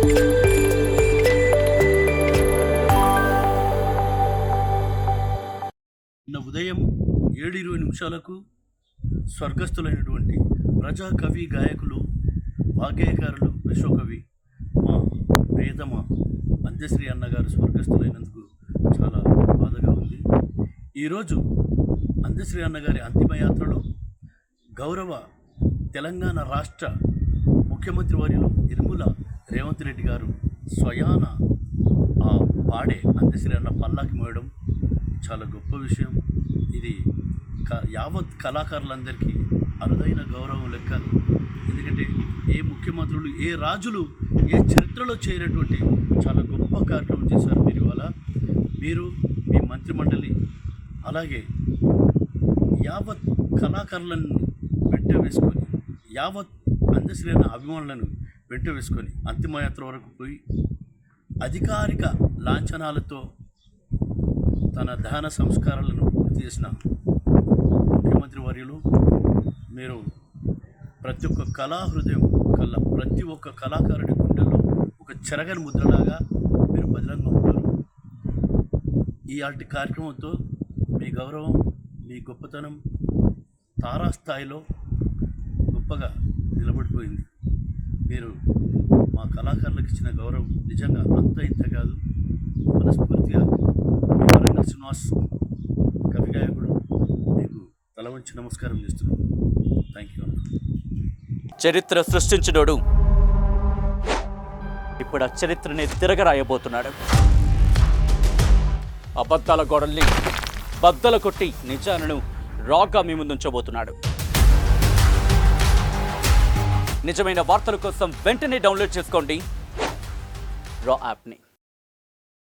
నిన్న ఉదయం 7:20 స్వర్గస్థులైనటువంటి ప్రజా కవి గాయకులు వాగ్గేయకారులు విశ్వకవి మా ప్రియతమ అంత్యశ్రీ అన్నగారు స్వర్గస్థులైనందుకు చాలా బాధగా ఉంది. ఈరోజు అంత్యశ్రీ అన్నగారి అంతిమయాత్రలో గౌరవ తెలంగాణ రాష్ట్ర ముఖ్యమంత్రి వర్యులు యనుమల రేవంత్ రెడ్డి గారు స్వయాన పాడే అంత్యశ్రీ అన్న పల్లాకి మోయడం చాలా గొప్ప విషయం. ఇది యావత్ కళాకారులందరికీ అరుదైన గౌరవం లెక్క. ఎందుకంటే ఏ ముఖ్యమంత్రులు, ఏ రాజులు, ఏ చరిత్రలో చేయనటువంటి చాలా గొప్ప కార్యక్రమం చేశారు మీరు. ఇవాళ మీరు, మీ మంత్రిమండలి, అలాగే యావత్ కళాకారులను వెంట వేసుకొని, యావత్ అంత్యశ్రీ అన్న అభిమానులను వెంట వేసుకొని అంతిమయాత్ర వరకు పోయి అధికారిక లాంఛనాలతో తన దహన సంస్కారాలను పూర్తి చేసిన ముఖ్యమంత్రి వర్యులు, మీరు ప్రతి ఒక్క కళా హృదయం కల్లా ప్రతి ఒక్క కళాకారుడి గుండెల్లో ఒక చెరగని ముద్రలాగా మీరు బదిలంగా ఉంటారు. ఈ ఆటి కార్యక్రమంతో మీ గౌరవం, మీ గొప్పతనం తారాస్థాయిలో గొప్పగా నిలబడిపోయింది. మీరు మా కళాకారులకు ఇచ్చిన గౌరవం నిజంగా అంత ఇంత కాదు. మనస్ఫూర్తిగా వరంగల్ శ్రీనివాస్ కవి గాయకుడు మీకు తల వంచి నమస్కారం చేస్తున్నాను. Thank you. చరిత్ర సృష్టించినోడు ఇప్పుడు ఆ చరిత్రని తిరగరాయబోతున్నాడు. అబద్ధాల గోడల్ని బద్దలు కొట్టి నిజాలను రాగా మీ ముందుంచబోతున్నాడు. నిజమైన వార్తల కోసం వెంటనే డౌన్లోడ్ చేసుకోండి రా యాప్ని.